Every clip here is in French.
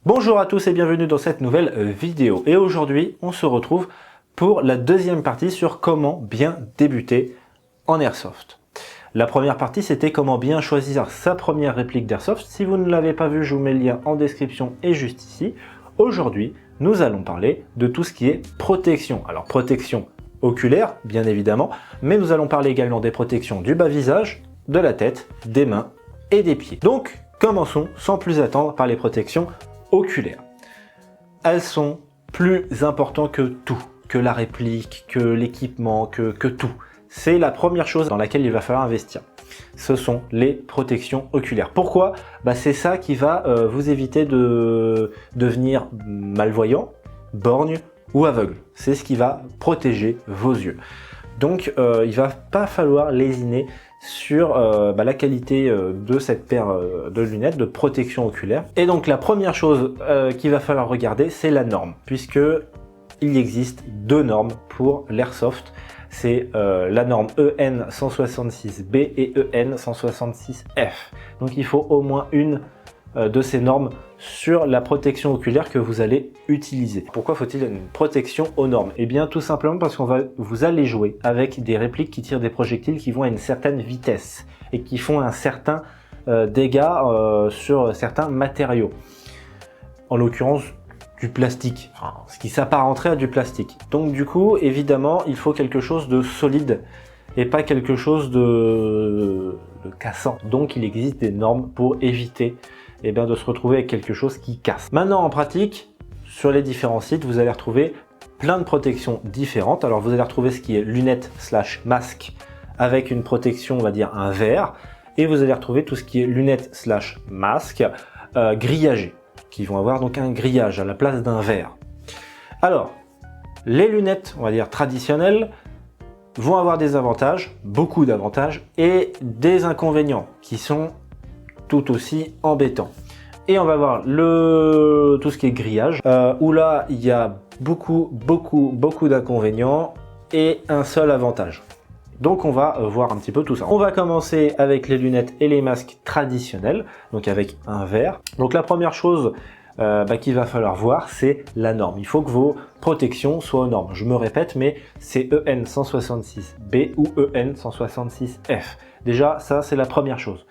Bonjour à tous et bienvenue dans cette nouvelle vidéo. Et aujourd'hui, on se retrouve pour la deuxième partie sur comment bien débuter en Airsoft. La première partie, c'était comment bien choisir sa première réplique d'Airsoft. Si vous ne l'avez pas vu, je vous mets le lien en description et juste ici. Aujourd'hui, nous allons parler de tout ce qui est protection. Alors, protection oculaire, bien évidemment, mais nous allons parler également des protections du bas-visage, de la tête, des mains et des pieds. Donc, commençons sans plus attendre par les protections oculaires. Elles sont plus importantes que tout, que la réplique, que l'équipement, que tout. C'est la première chose dans laquelle il va falloir investir. Ce sont les protections oculaires. Pourquoi? C'est ça qui va vous éviter de devenir malvoyant, borgne ou aveugle. C'est ce qui va protéger vos yeux. Donc il va pas falloir lésiner sur la qualité de cette paire de lunettes de protection oculaire. Et donc la première chose qu'il va falloir regarder, c'est la norme, puisque il existe deux normes pour l'airsoft. C'est la norme EN 166B et EN 166F. Donc il faut au moins une de ces normes sur la protection oculaire que vous allez utiliser. Pourquoi faut-il une protection aux normes? Eh bien tout simplement parce vous allez jouer avec des répliques qui tirent des projectiles qui vont à une certaine vitesse et qui font un certain dégât sur certains matériaux. En l'occurrence du plastique, ce qui s'apparenterait à du plastique. Donc du coup, évidemment, il faut quelque chose de solide et pas quelque chose de cassant. Donc il existe des normes pour éviter de se retrouver avec quelque chose qui casse. Maintenant en pratique, sur les différents sites, vous allez retrouver plein de protections différentes. Alors vous allez retrouver ce qui est lunettes / masque avec une protection, on va dire un verre, et vous allez retrouver tout ce qui est lunettes / masque grillagées, qui vont avoir donc un grillage à la place d'un verre. Alors, les lunettes, on va dire traditionnelles, vont avoir des avantages, beaucoup d'avantages, et des inconvénients qui sont tout aussi embêtants. Et on va voir tout ce qui est grillage, où là il y a beaucoup d'inconvénients et un seul avantage. Donc on va voir un petit peu tout ça. On va commencer avec les lunettes et les masques traditionnels, donc avec un verre. Donc la première chose qu'il va falloir voir, c'est la norme. Il faut que vos protections soient aux normes. Je me répète, mais c'est EN 166B ou EN 166F. Déjà, ça c'est la première chose.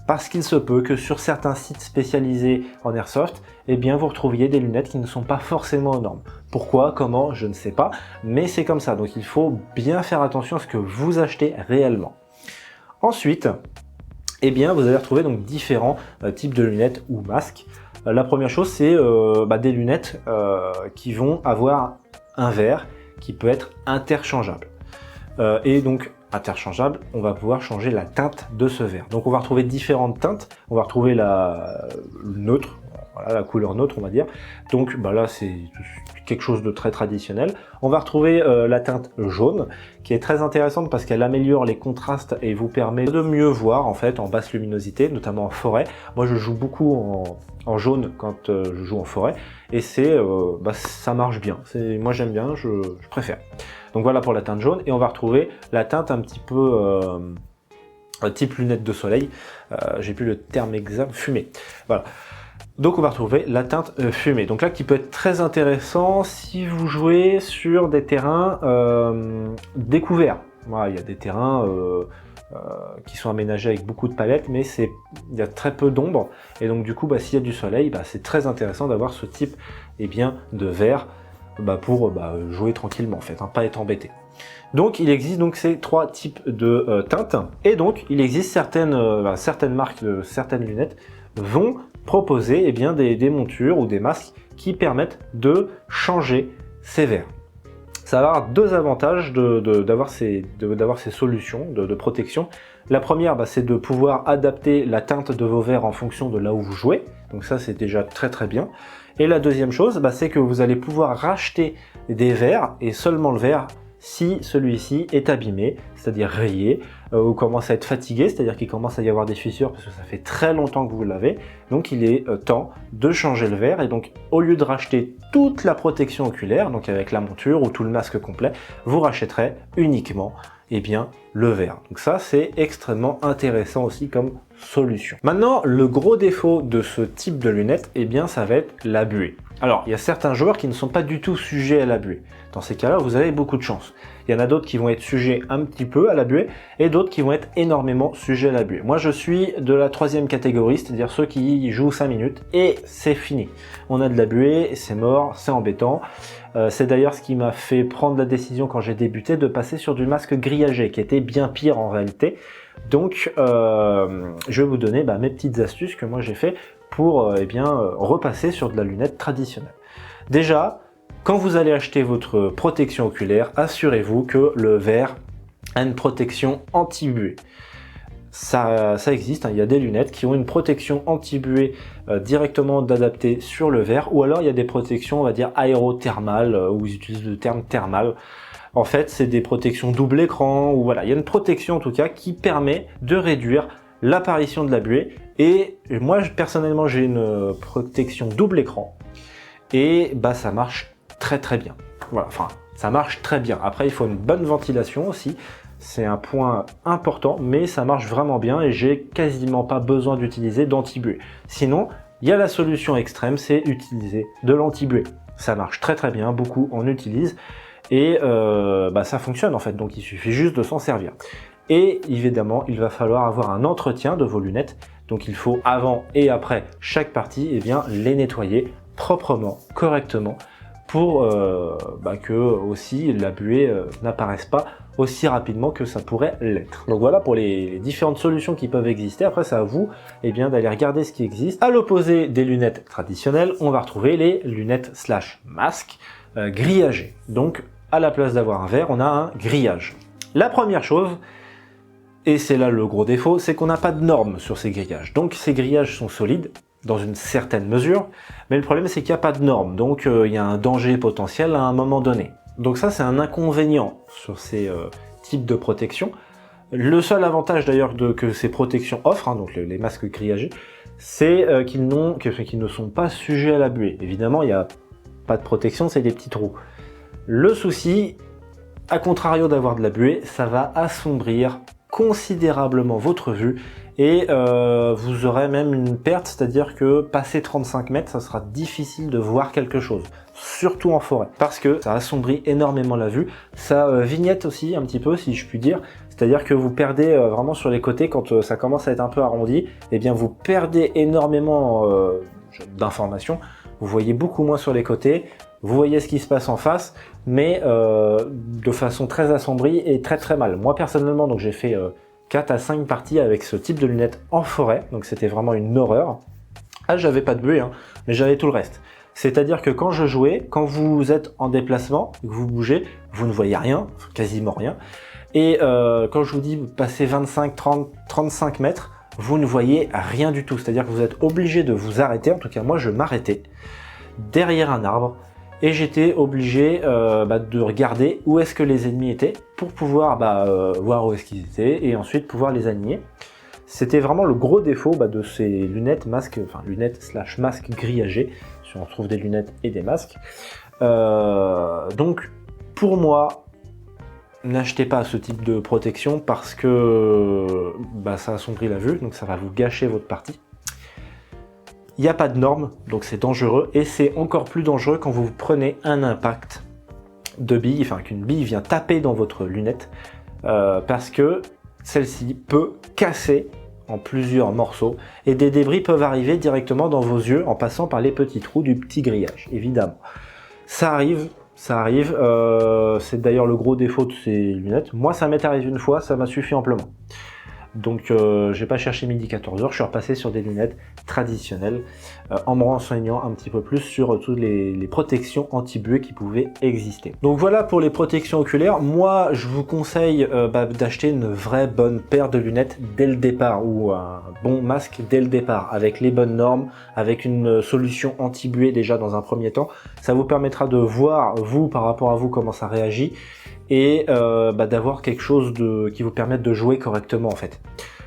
Parce qu'il se peut que sur certains sites spécialisés en Airsoft, vous retrouviez des lunettes qui ne sont pas forcément aux normes. Pourquoi, comment, je ne sais pas, mais c'est comme ça. Donc il faut bien faire attention à ce que vous achetez réellement. Ensuite, vous allez retrouver donc différents types de lunettes ou masques. La première chose, c'est des lunettes qui vont avoir un verre qui peut être interchangeable. Et donc, interchangeable, on va pouvoir changer la teinte de ce verre. Donc on va retrouver différentes teintes, on va retrouver la neutre, voilà, la couleur neutre on va dire. Donc là c'est quelque chose de très traditionnel. On va retrouver la teinte jaune qui est très intéressante parce qu'elle améliore les contrastes et vous permet de mieux voir en fait en basse luminosité, notamment en forêt. Moi je joue beaucoup en jaune quand je joue en forêt et ça marche bien. Moi j'aime bien, je préfère. Donc voilà pour la teinte jaune, et on va retrouver la teinte un petit peu type lunettes de soleil, j'ai plus le terme exact, fumée. Voilà. Donc on va retrouver la teinte fumée. Donc là qui peut être très intéressant si vous jouez sur des terrains découverts. Voilà, il y a des terrains qui sont aménagés avec beaucoup de palettes, mais il y a très peu d'ombre, et donc du coup s'il y a du soleil, c'est très intéressant d'avoir ce type de verre pour jouer tranquillement en fait, pas être embêté. Donc il existe donc ces trois types de teintes, et donc il existe certaines marques de certaines lunettes vont proposer des montures ou des masques qui permettent de changer ces verres. Ça va avoir deux avantages d'avoir ces solutions de protection. La première, c'est de pouvoir adapter la teinte de vos verres en fonction de là où vous jouez. Donc ça, c'est déjà très bien. Et la deuxième chose, c'est que vous allez pouvoir racheter des verres, et seulement le verre, si celui-ci est abîmé, c'est-à-dire rayé, ou commence à être fatigué, c'est-à-dire qu'il commence à y avoir des fissures parce que ça fait très longtemps que vous l'avez. Donc il est temps de changer le verre, et donc au lieu de racheter toute la protection oculaire, donc avec la monture ou tout le masque complet, vous rachèterez uniquement le verre. Donc ça, c'est extrêmement intéressant aussi comme solution. Maintenant, le gros défaut de ce type de lunettes, ça va être la buée. Alors, il y a certains joueurs qui ne sont pas du tout sujets à la buée. Dans ces cas-là, vous avez beaucoup de chance. Il y en a d'autres qui vont être sujets un petit peu à la buée et d'autres qui vont être énormément sujets à la buée. Moi, je suis de la troisième catégorie, c'est-à-dire ceux qui jouent 5 minutes et c'est fini. On a de la buée, c'est mort, c'est embêtant. C'est d'ailleurs ce qui m'a fait prendre la décision quand j'ai débuté de passer sur du masque grillagé, qui était bien pire en réalité. Donc, je vais vous donner mes petites astuces que moi j'ai fait pour repasser sur de la lunette traditionnelle. Déjà, quand vous allez acheter votre protection oculaire, assurez-vous que le verre a une protection anti-buée. Ça existe, il y a des lunettes qui ont une protection anti-buée directement adaptée sur le verre, ou alors il y a des protections, on va dire, aérothermales, où ils utilisent le terme thermal. En fait, c'est des protections double écran, ou voilà, il y a une protection en tout cas qui permet de réduire l'apparition de la buée. Et moi, personnellement, j'ai une protection double écran, et ça marche très très bien. Voilà, enfin, ça marche très bien. Après, il faut une bonne ventilation aussi. C'est un point important, mais ça marche vraiment bien et j'ai quasiment pas besoin d'utiliser d'anti-buée. Sinon, il y a la solution extrême, c'est utiliser de l'anti-buée. Ça marche très très bien, beaucoup en utilisent et ça fonctionne en fait, donc il suffit juste de s'en servir. Et évidemment, il va falloir avoir un entretien de vos lunettes, donc il faut avant et après chaque partie les nettoyer proprement, correctement, pour que aussi la buée n'apparaisse pas aussi rapidement que ça pourrait l'être. Donc voilà pour les différentes solutions qui peuvent exister. Après, c'est à vous d'aller regarder ce qui existe. À l'opposé des lunettes traditionnelles, on va retrouver les lunettes slash masques grillagées. Donc à la place d'avoir un verre, on a un grillage. La première chose, et c'est là le gros défaut, c'est qu'on n'a pas de normes sur ces grillages. Donc ces grillages sont solides dans une certaine mesure, mais le problème c'est qu'il n'y a pas de normes, donc il y a un danger potentiel à un moment donné. Donc ça, c'est un inconvénient sur ces types de protection. Le seul avantage d'ailleurs que ces protections offrent, donc les masques grillagés, c'est qu'ils ne sont pas sujets à la buée. Évidemment, il n'y a pas de protection, c'est des petits trous. Le souci, à contrario d'avoir de la buée, ça va assombrir considérablement votre vue et vous aurez même une perte, c'est-à-dire que passer 35 mètres, ça sera difficile de voir quelque chose, surtout en forêt, parce que ça assombrit énormément la vue. Ça vignette aussi un petit peu, si je puis dire, c'est-à-dire que vous perdez vraiment sur les côtés, quand ça commence à être un peu arrondi, vous perdez énormément d'informations, vous voyez beaucoup moins sur les côtés, vous voyez ce qui se passe en face, mais de façon très assombrie et très très mal. Moi personnellement, donc j'ai fait 4 à 5 parties avec ce type de lunettes en forêt, donc c'était vraiment une horreur. Ah, j'avais pas de buée, mais j'avais tout le reste. C'est-à-dire que quand je jouais, quand vous êtes en déplacement, que vous bougez, vous ne voyez rien, quasiment rien. Et quand je vous dis passer 25, 30, 35 mètres, vous ne voyez rien du tout. C'est-à-dire que vous êtes obligé de vous arrêter, en tout cas moi je m'arrêtais, derrière un arbre, et j'étais obligé de regarder où est-ce que les ennemis étaient pour pouvoir voir où est-ce qu'ils étaient et ensuite pouvoir les aligner. C'était vraiment le gros défaut de ces lunettes lunettes slash masques grillagés, si on retrouve des lunettes et des masques. Donc pour moi, n'achetez pas ce type de protection parce que ça assombrit la vue, donc ça va vous gâcher votre partie. Il n'y a pas de normes, donc c'est dangereux, et c'est encore plus dangereux quand vous prenez un impact de bille, qu'une bille vient taper dans votre lunette, parce que celle-ci peut casser en plusieurs morceaux, et des débris peuvent arriver directement dans vos yeux en passant par les petits trous du petit grillage, évidemment. Ça arrive, c'est d'ailleurs le gros défaut de ces lunettes. Moi, ça m'est arrivé une fois, ça m'a suffi amplement. Donc j'ai pas cherché midi 14h, je suis repassé sur des lunettes traditionnelles en me renseignant un petit peu plus sur toutes les protections anti-buée qui pouvaient exister. Donc voilà pour les protections oculaires. Moi je vous conseille d'acheter une vraie bonne paire de lunettes dès le départ, ou un bon masque dès le départ, avec les bonnes normes, avec une solution anti-buée déjà dans un premier temps. Ça vous permettra de voir, vous par rapport à vous, comment ça réagit. et d'avoir quelque chose qui vous permette de jouer correctement en fait.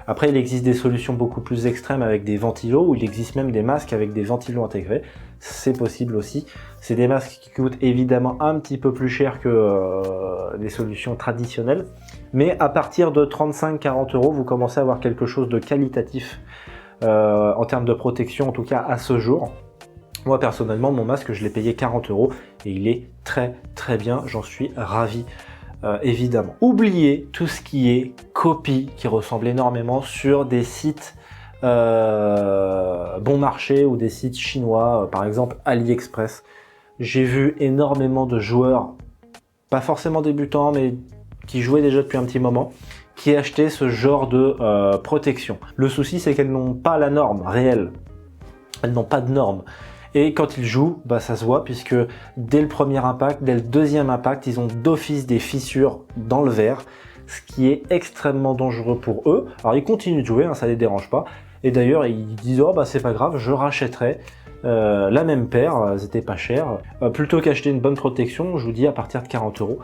Après, il existe des solutions beaucoup plus extrêmes avec des ventilos, ou il existe même des masques avec des ventilos intégrés. C'est possible aussi. C'est des masques qui coûtent évidemment un petit peu plus cher que les solutions traditionnelles. Mais à partir de 35-40 €, vous commencez à avoir quelque chose de qualitatif en termes de protection, en tout cas à ce jour. Moi personnellement, mon masque, je l'ai payé 40 € et il est très très bien, j'en suis ravi. Évidemment. Oubliez tout ce qui est copie qui ressemble énormément sur des sites bon marché ou des sites chinois, par exemple AliExpress. J'ai vu énormément de joueurs, pas forcément débutants, mais qui jouaient déjà depuis un petit moment, qui achetaient ce genre de protection. Le souci, c'est qu'elles n'ont pas la norme réelle. Elles n'ont pas de norme. Et quand ils jouent, ça se voit, puisque dès le premier impact, dès le deuxième impact, ils ont d'office des fissures dans le verre, ce qui est extrêmement dangereux pour eux. Alors ils continuent de jouer, ça les dérange pas. Et d'ailleurs, ils disent « Oh c'est pas grave, je rachèterai la même paire, c'était pas cher. Plutôt qu'acheter une bonne protection, je vous dis à partir de 40 €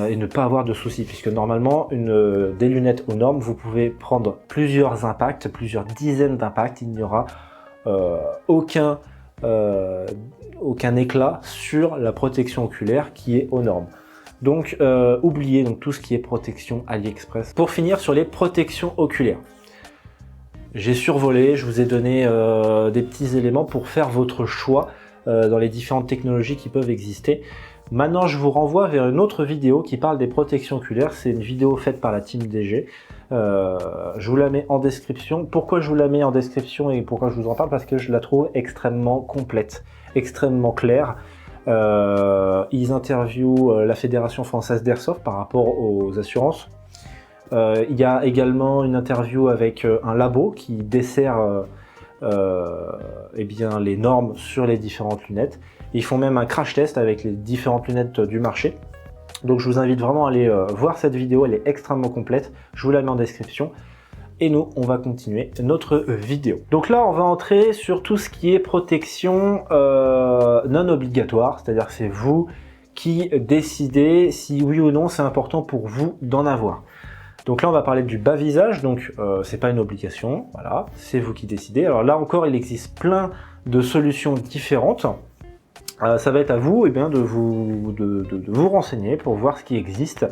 et ne pas avoir de soucis, puisque normalement, des lunettes aux normes, vous pouvez prendre plusieurs impacts, plusieurs dizaines d'impacts, il n'y aura aucun éclat sur la protection oculaire qui est aux normes. Donc oubliez donc tout ce qui est protection AliExpress. Pour finir sur les protections oculaires, j'ai survolé, je vous ai donné des petits éléments pour faire votre choix dans les différentes technologies qui peuvent exister. Maintenant, je vous renvoie vers une autre vidéo qui parle des protections oculaires. C'est une vidéo faite par la team DG. Je vous la mets en description. Pourquoi je vous la mets en description et pourquoi je vous en parle? Parce que je la trouve extrêmement complète, extrêmement claire. Ils interviewent la Fédération Française d'Airsoft par rapport aux assurances. Il y a également une interview avec un labo qui dessert les normes sur les différentes lunettes. Ils font même un crash test avec les différentes lunettes du marché. Donc je vous invite vraiment à aller voir cette vidéo, elle est extrêmement complète. Je vous la mets en description. Et nous, on va continuer notre vidéo. Donc là, on va entrer sur tout ce qui est protection non obligatoire. C'est-à-dire que c'est vous qui décidez si oui ou non c'est important pour vous d'en avoir. Donc là, on va parler du bas visage, donc c'est pas une obligation, voilà, c'est vous qui décidez. Alors là encore, il existe plein de solutions différentes. Ça va être à vous de vous renseigner pour voir ce qui existe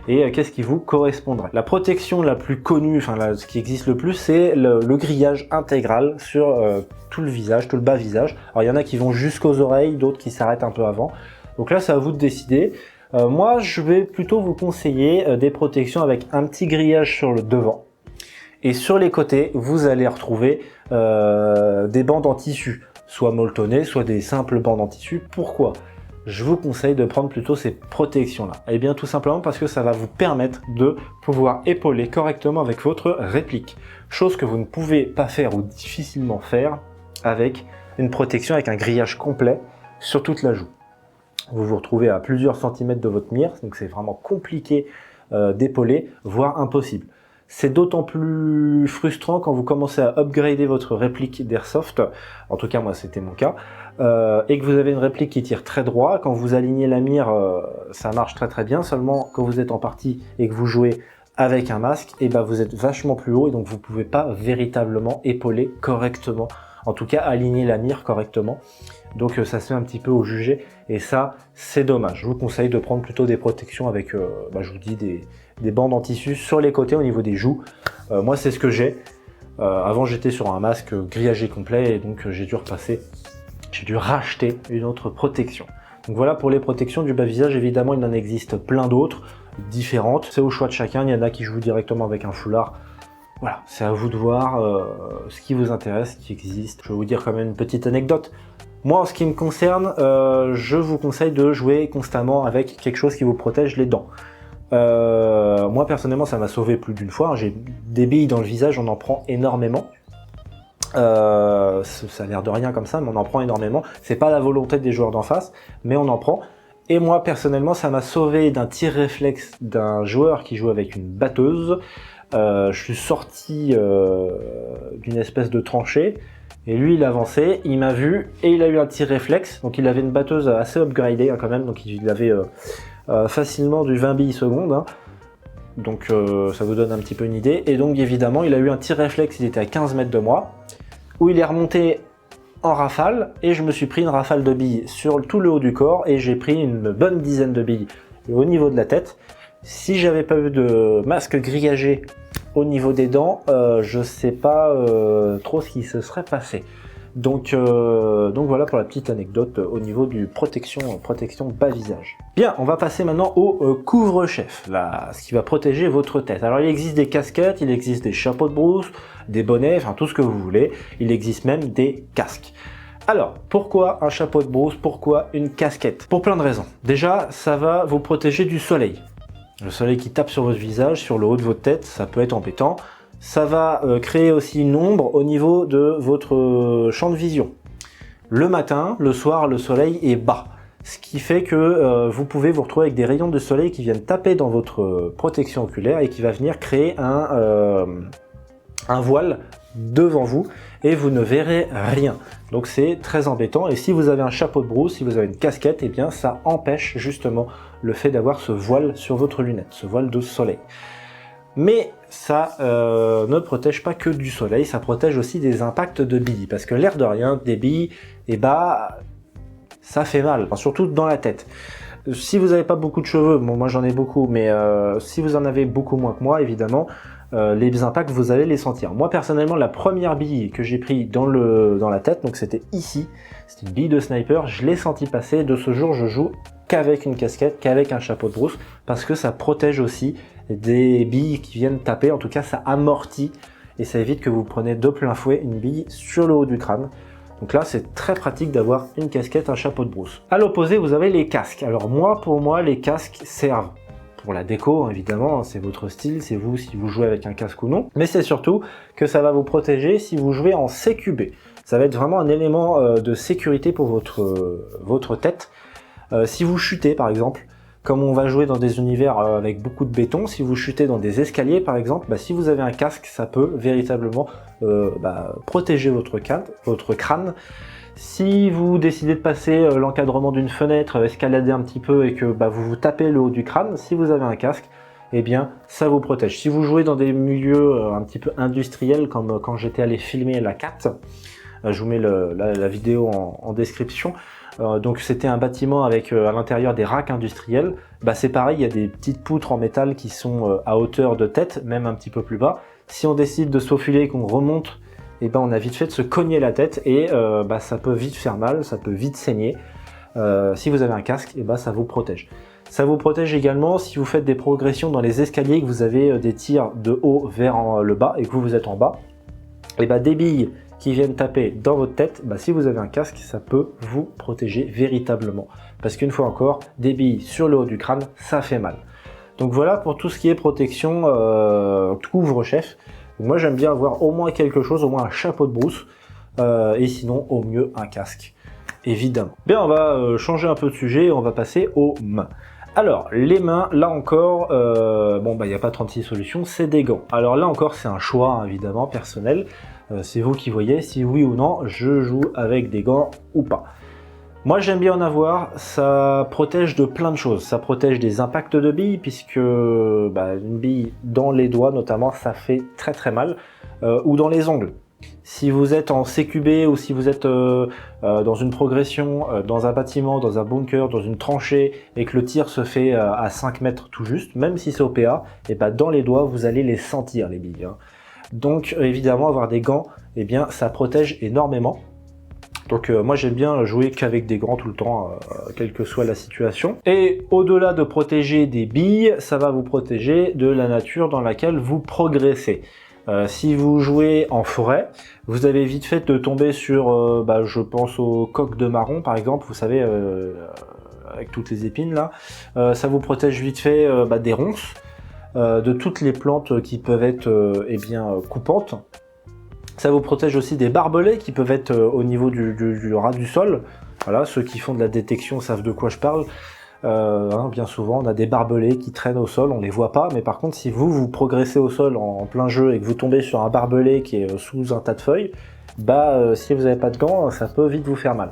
et qu'est-ce qui vous correspondra. La protection la plus connue, ce qui existe le plus, c'est le grillage intégral sur tout le visage, tout le bas visage. Alors il y en a qui vont jusqu'aux oreilles, d'autres qui s'arrêtent un peu avant. Donc là, c'est à vous de décider. Moi, je vais plutôt vous conseiller des protections avec un petit grillage sur le devant. Et sur les côtés, vous allez retrouver des bandes en tissu, soit molletonnées, soit des simples bandes en tissu. Pourquoi je vous conseille de prendre plutôt ces protections-là? Eh bien, tout simplement parce que ça va vous permettre de pouvoir épauler correctement avec votre réplique. Chose que vous ne pouvez pas faire ou difficilement faire avec une protection avec un grillage complet sur toute la joue. Vous vous retrouvez à plusieurs centimètres de votre mire, donc c'est vraiment compliqué d'épauler, voire impossible. C'est d'autant plus frustrant quand vous commencez à upgrader votre réplique d'Airsoft, en tout cas moi c'était mon cas, et que vous avez une réplique qui tire très droit. Quand vous alignez la mire, ça marche très très bien, seulement quand vous êtes en partie et que vous jouez avec un masque, et vous êtes vachement plus haut et donc vous ne pouvez pas véritablement épauler correctement, en tout cas aligner la mire correctement. Donc ça se fait un petit peu au jugé et ça c'est dommage. Je vous conseille de prendre plutôt des protections avec, je vous dis, des bandes en tissu sur les côtés au niveau des joues. Moi c'est ce que j'ai. Avant j'étais sur un masque grillagé complet et donc j'ai dû racheter une autre protection. Donc voilà pour les protections du bas visage. Évidemment il en existe plein d'autres différentes. C'est au choix de chacun. Il y en a qui jouent directement avec un foulard. Voilà, c'est à vous de voir ce qui vous intéresse, ce qui existe. Je vais vous dire quand même une petite anecdote. Moi, en ce qui me concerne, je vous conseille de jouer constamment avec quelque chose qui vous protège les dents. Moi, personnellement, ça m'a sauvé plus d'une fois. J'ai des billes dans le visage, on en prend énormément. Ça a l'air de rien comme ça, mais on en prend énormément. C'est pas la volonté des joueurs d'en face, mais on en prend. Et moi, personnellement, ça m'a sauvé d'un tir réflexe d'un joueur qui joue avec une batteuse. Je suis sorti d'une espèce de tranchée. Et lui, il avançait, il m'a vu et il a eu un tir réflexe. Donc il avait une batteuse assez upgradée quand même, donc il avait facilement du 20 billes secondes, hein. Donc ça vous donne un petit peu une idée. Et donc évidemment, il a eu un tir réflexe, il était à 15 mètres de moi, où il est remonté en rafale, et je me suis pris une rafale de billes sur tout le haut du corps, et j'ai pris une bonne dizaine de billes au niveau de la tête. Si j'avais pas eu de masque grillagé au niveau des dents, je sais pas trop ce qui se serait passé. Donc voilà pour la petite anecdote au niveau du protection bas visage. Bien, on va passer maintenant au couvre-chef, ce qui va protéger votre tête. Alors il existe des casquettes, il existe des chapeaux de brousse, des bonnets, enfin tout ce que vous voulez. Il existe même des casques. Alors, pourquoi un chapeau de brousse? Pourquoi une casquette? Pour plein de raisons. Déjà, ça va vous protéger du soleil. Le soleil qui tape sur votre visage, sur le haut de votre tête, ça peut être embêtant. Ça va créer aussi une ombre au niveau de votre champ de vision. Le matin, le soir, le soleil est bas. Ce qui fait que vous pouvez vous retrouver avec des rayons de soleil qui viennent taper dans votre protection oculaire et qui va venir créer un voile devant vous et vous ne verrez rien. Donc c'est très embêtant. Et si vous avez un chapeau de brousse, si vous avez une casquette, eh bien ça empêche justement le fait d'avoir ce voile sur votre lunette, ce voile de soleil. Mais ça ne protège pas que du soleil, ça protège aussi des impacts de billes. Parce que l'air de rien, des billes, eh bah, ça fait mal, enfin, surtout dans la tête. Si vous n'avez pas beaucoup de cheveux, bon moi j'en ai beaucoup, mais si vous en avez beaucoup moins que moi, évidemment, les impacts, vous allez les sentir. Moi personnellement, la première bille que j'ai pris dans la tête, donc c'était ici, c'était une bille de sniper, je l'ai senti passer. De ce jour, je joue qu'avec une casquette, qu'avec un chapeau de brousse, parce que ça protège aussi des billes qui viennent taper. En tout cas, ça amortit et ça évite que vous preniez de plein fouet une bille sur le haut du crâne. Donc là, c'est très pratique d'avoir une casquette, un chapeau de brousse. À l'opposé, vous avez les casques. Alors pour moi, les casques servent pour la déco, évidemment, c'est votre style, c'est vous si vous jouez avec un casque ou non. Mais c'est surtout que ça va vous protéger si vous jouez en CQB. Ça va être vraiment un élément de sécurité pour votre tête. Si vous chutez, par exemple, comme on va jouer dans des univers avec beaucoup de béton, si vous chutez dans des escaliers par exemple, si vous avez un casque, ça peut véritablement protéger votre crâne. Si vous décidez de passer l'encadrement d'une fenêtre, escalader un petit peu et que vous vous tapez le haut du crâne, si vous avez un casque, eh bien ça vous protège. Si vous jouez dans des milieux un petit peu industriels, comme quand j'étais allé filmer la 4, je vous mets la vidéo en description. Donc c'était un bâtiment avec à l'intérieur des racks industriels. C'est pareil, il y a des petites poutres en métal qui sont à hauteur de tête, même un petit peu plus bas. Si on décide de se faufiler et qu'on remonte, on a vite fait de se cogner la tête et ça peut vite faire mal, ça peut vite saigner. Si vous avez un casque, ça vous protège. Ça vous protège également si vous faites des progressions dans les escaliers, que vous avez des tirs de haut vers le bas et que vous êtes en bas. Des billes qui viennent taper dans votre tête, si vous avez un casque, ça peut vous protéger véritablement. Parce qu'une fois encore, des billes sur le haut du crâne, ça fait mal. Donc voilà pour tout ce qui est protection couvre-chef. Moi j'aime bien avoir au moins quelque chose, au moins un chapeau de brousse, et sinon au mieux un casque, évidemment. Bien, on va changer un peu de sujet et on va passer aux mains. Alors, les mains, là encore, il n'y a pas 36 solutions, c'est des gants. Alors là encore, c'est un choix, évidemment, personnel. C'est vous qui voyez si oui ou non je joue avec des gants ou pas. Moi j'aime bien en avoir, ça protège de plein de choses. Ça protège des impacts de billes, puisque une bille dans les doigts notamment, ça fait très très mal, ou dans les ongles. Si vous êtes en CQB ou si vous êtes dans une progression, dans un bâtiment, dans un bunker, dans une tranchée, et que le tir se fait à 5 mètres tout juste, même si c'est au PA, dans les doigts vous allez les sentir les billes, hein. Donc évidemment avoir des gants, ça protège énormément. Donc moi j'aime bien jouer qu'avec des gants tout le temps, quelle que soit la situation. Et au-delà de protéger des billes, ça va vous protéger de la nature dans laquelle vous progressez. Si vous jouez en forêt, vous avez vite fait de tomber sur, je pense aux coques de marron par exemple, vous savez, avec toutes les épines là. Ça vous protège vite fait des ronces, de toutes les plantes qui peuvent être coupantes. Ça vous protège aussi des barbelés qui peuvent être au niveau du ras du sol. Voilà, ceux qui font de la détection savent de quoi je parle. Bien souvent, on a des barbelés qui traînent au sol, on les voit pas, mais par contre, si vous progressez au sol en plein jeu et que vous tombez sur un barbelé qui est sous un tas de feuilles, si vous n'avez pas de gants, ça peut vite vous faire mal.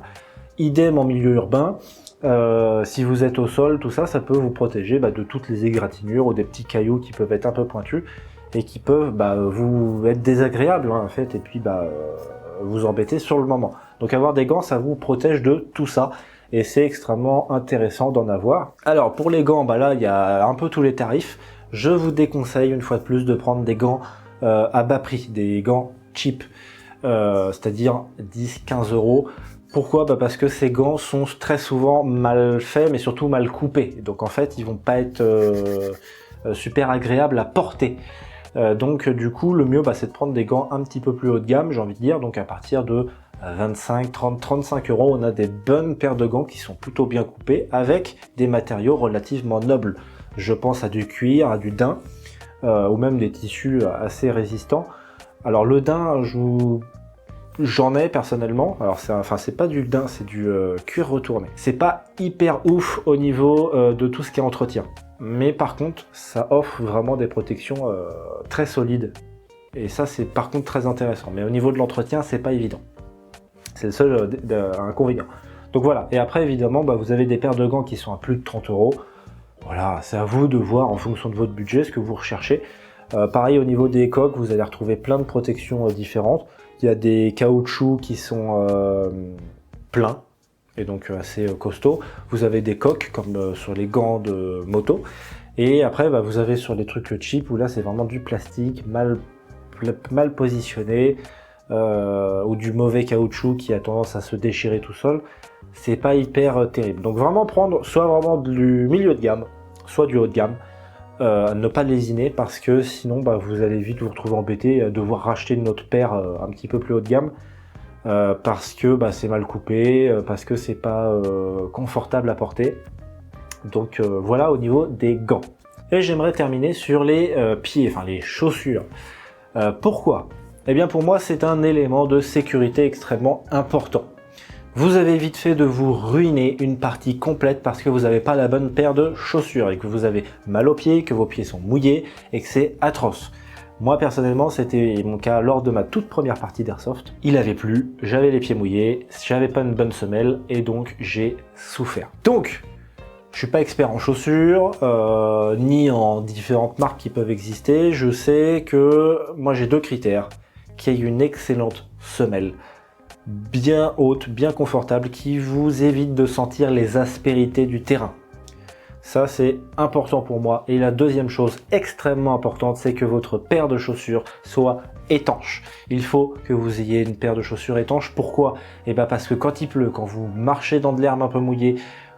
Idem en milieu urbain. Si vous êtes au sol, tout ça, ça peut vous protéger de toutes les égratignures ou des petits cailloux qui peuvent être un peu pointus et qui peuvent vous être désagréables en fait, et puis vous embêter sur le moment. Donc avoir des gants, ça vous protège de tout ça. Et c'est extrêmement intéressant d'en avoir. Alors pour les gants, là il y a un peu tous les tarifs. Je vous déconseille une fois de plus de prendre des gants à bas prix, des gants cheap, c'est-à-dire 10-15 €. Pourquoi? Parce que ces gants sont très souvent mal faits, mais surtout mal coupés. Donc en fait, ils vont pas être super agréables à porter. Donc du coup, le mieux, c'est de prendre des gants un petit peu plus haut de gamme, j'ai envie de dire. Donc à partir de 25, 30, 35 €, on a des bonnes paires de gants qui sont plutôt bien coupés, avec des matériaux relativement nobles. Je pense à du cuir, à du daim, ou même des tissus assez résistants. Alors le daim, j'en ai personnellement. Alors c'est pas du daim, c'est du cuir retourné. C'est pas hyper ouf au niveau de tout ce qui est entretien. Mais par contre, ça offre vraiment des protections très solides. Et ça, c'est par contre très intéressant. Mais au niveau de l'entretien, c'est pas évident. C'est le seul inconvénient. Donc voilà. Et après, évidemment, vous avez des paires de gants qui sont à plus de 30 €. Voilà, c'est à vous de voir en fonction de votre budget ce que vous recherchez. Pareil, au niveau des coques, vous allez retrouver plein de protections différentes. Il y a des caoutchoucs qui sont pleins et donc assez costauds. Vous avez des coques comme sur les gants de moto. Et après, vous avez sur les trucs cheap où là c'est vraiment du plastique mal positionné ou du mauvais caoutchouc qui a tendance à se déchirer tout seul. C'est pas hyper terrible. Donc vraiment prendre soit vraiment du milieu de gamme, soit du haut de gamme. Ne pas lésiner parce que sinon vous allez vite vous retrouver embêté à devoir racheter une autre paire un petit peu plus haut de gamme parce que c'est mal coupé, parce que c'est pas confortable à porter. Donc voilà au niveau des gants. Et j'aimerais terminer sur les pieds, enfin les chaussures. Pourquoi? Eh bien pour moi c'est un élément de sécurité extrêmement important. Vous avez vite fait de vous ruiner une partie complète parce que vous n'avez pas la bonne paire de chaussures et que vous avez mal aux pieds, que vos pieds sont mouillés et que c'est atroce. Moi personnellement, c'était mon cas lors de ma toute première partie d'Airsoft. Il avait plu, j'avais les pieds mouillés, j'avais pas une bonne semelle et donc j'ai souffert. Donc, je suis pas expert en chaussures, ni en différentes marques qui peuvent exister. Je sais que moi j'ai deux critères, qu'il y ait une excellente semelle, bien haute, bien confortable, qui vous évite de sentir les aspérités du terrain. Ça c'est important pour moi. Et la deuxième chose extrêmement importante, c'est que votre paire de chaussures soit étanche. Il faut que vous ayez une paire de chaussures étanche. Pourquoi? Eh bien parce que quand il pleut, quand vous marchez dans de l'herbe un peu mouillée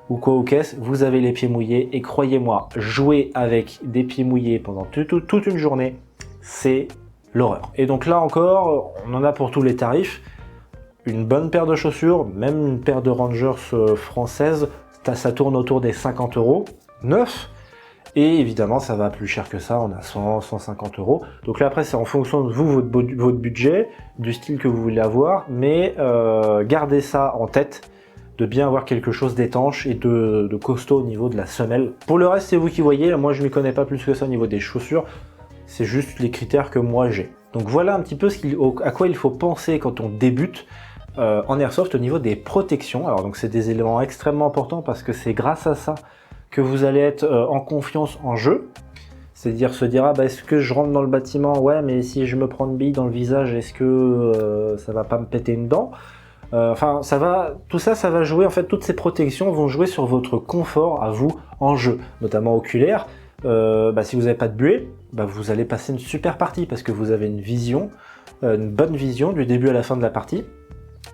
ou quoi au caisse, vous avez les pieds mouillés et croyez-moi, jouer avec des pieds mouillés pendant toute une journée, c'est l'horreur. Et donc là encore, on en a pour tous les tarifs. Une bonne paire de chaussures, même une paire de Rangers française, ça tourne autour des 50 € neuf. Et évidemment, ça va plus cher que ça, on a 100, 150 €. Donc là, après, c'est en fonction de vous, votre budget, du style que vous voulez avoir. Mais gardez ça en tête, de bien avoir quelque chose d'étanche et de costaud au niveau de la semelle. Pour le reste, c'est vous qui voyez. Moi, je ne m'y connais pas plus que ça au niveau des chaussures. C'est juste les critères que moi j'ai. Donc voilà un petit peu à quoi il faut penser quand on débute en Airsoft au niveau des protections. Alors donc c'est des éléments extrêmement importants parce que c'est grâce à ça que vous allez être en confiance en jeu. C'est-à-dire se dire est-ce que je rentre dans le bâtiment, ouais, mais si je me prends une bille dans le visage, est-ce que ça va pas me péter une dent? Enfin tout ça, ça va jouer, en fait toutes ces protections vont jouer sur votre confort à vous en jeu, notamment oculaire. Si vous n'avez pas de buée, vous allez passer une super partie parce que vous avez une vision, une bonne vision du début à la fin de la partie,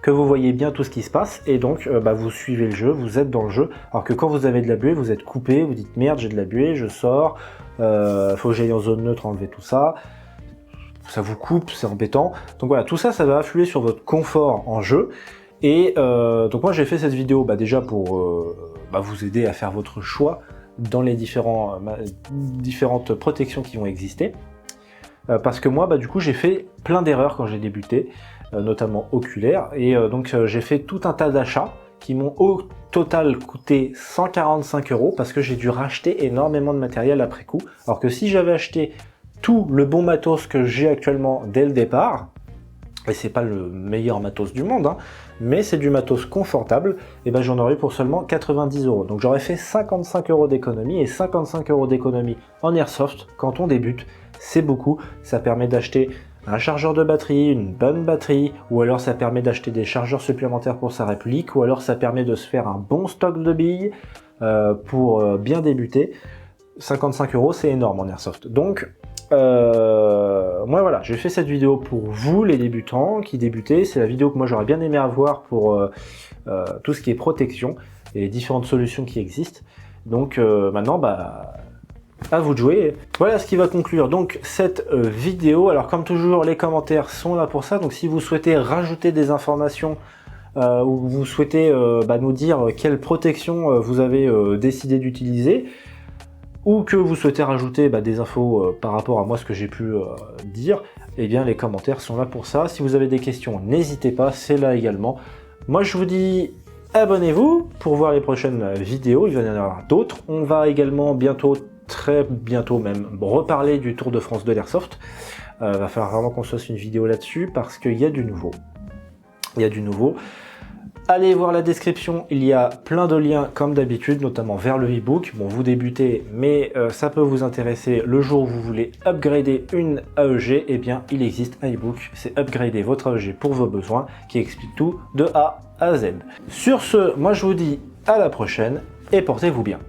que vous voyez bien tout ce qui se passe et donc vous suivez le jeu, vous êtes dans le jeu. Alors que quand vous avez de la buée, vous êtes coupé, vous dites merde, j'ai de la buée, je sors, faut que j'aille en zone neutre enlever tout ça. Ça vous coupe, c'est embêtant. Donc voilà, tout ça, ça va influer sur votre confort en jeu. Et donc moi j'ai fait cette vidéo déjà pour vous aider à faire votre choix dans les différentes protections qui vont exister. Parce que moi du coup j'ai fait plein d'erreurs quand j'ai débuté, notamment oculaires, et donc j'ai fait tout un tas d'achats qui m'ont au total coûté 145 € parce que j'ai dû racheter énormément de matériel après coup. Alors que si j'avais acheté tout le bon matos que j'ai actuellement dès le départ, et c'est pas le meilleur matos du monde, hein, mais c'est du matos confortable, et ben j'en aurais eu pour seulement 90 €. Donc j'aurais fait 55 € d'économie, et 55 € d'économie en airsoft, quand on débute, c'est beaucoup. Ça permet d'acheter un chargeur de batterie, une bonne batterie, ou alors ça permet d'acheter des chargeurs supplémentaires pour sa réplique, ou alors ça permet de se faire un bon stock de billes pour bien débuter. 55 €, c'est énorme en airsoft. Donc, moi voilà, j'ai fait cette vidéo pour vous les débutants qui débutez. C'est la vidéo que moi j'aurais bien aimé avoir pour tout ce qui est protection et les différentes solutions qui existent. Donc maintenant, bah, à vous de jouer. Voilà ce qui va conclure donc cette vidéo. Alors comme toujours, les commentaires sont là pour ça. Donc si vous souhaitez rajouter des informations ou vous souhaitez nous dire quelle protection vous avez décidé d'utiliser, ou que vous souhaitez rajouter des infos par rapport à moi, ce que j'ai pu dire, eh bien les commentaires sont là pour ça. Si vous avez des questions, n'hésitez pas, c'est là également. Moi je vous dis abonnez-vous pour voir les prochaines vidéos, il va y en avoir d'autres. On va également bientôt, très bientôt même, reparler du Tour de France de l'Airsoft. Va falloir vraiment qu'on se fasse une vidéo là-dessus parce qu'il y a du nouveau. Il y a du nouveau. Allez voir la description, il y a plein de liens comme d'habitude, notamment vers le e-book. Bon, vous débutez, mais ça peut vous intéresser le jour où vous voulez upgrader une AEG. Eh bien, il existe un e-book, c'est upgrader votre AEG pour vos besoins, qui explique tout de A à Z. Sur ce, moi je vous dis à la prochaine et portez-vous bien.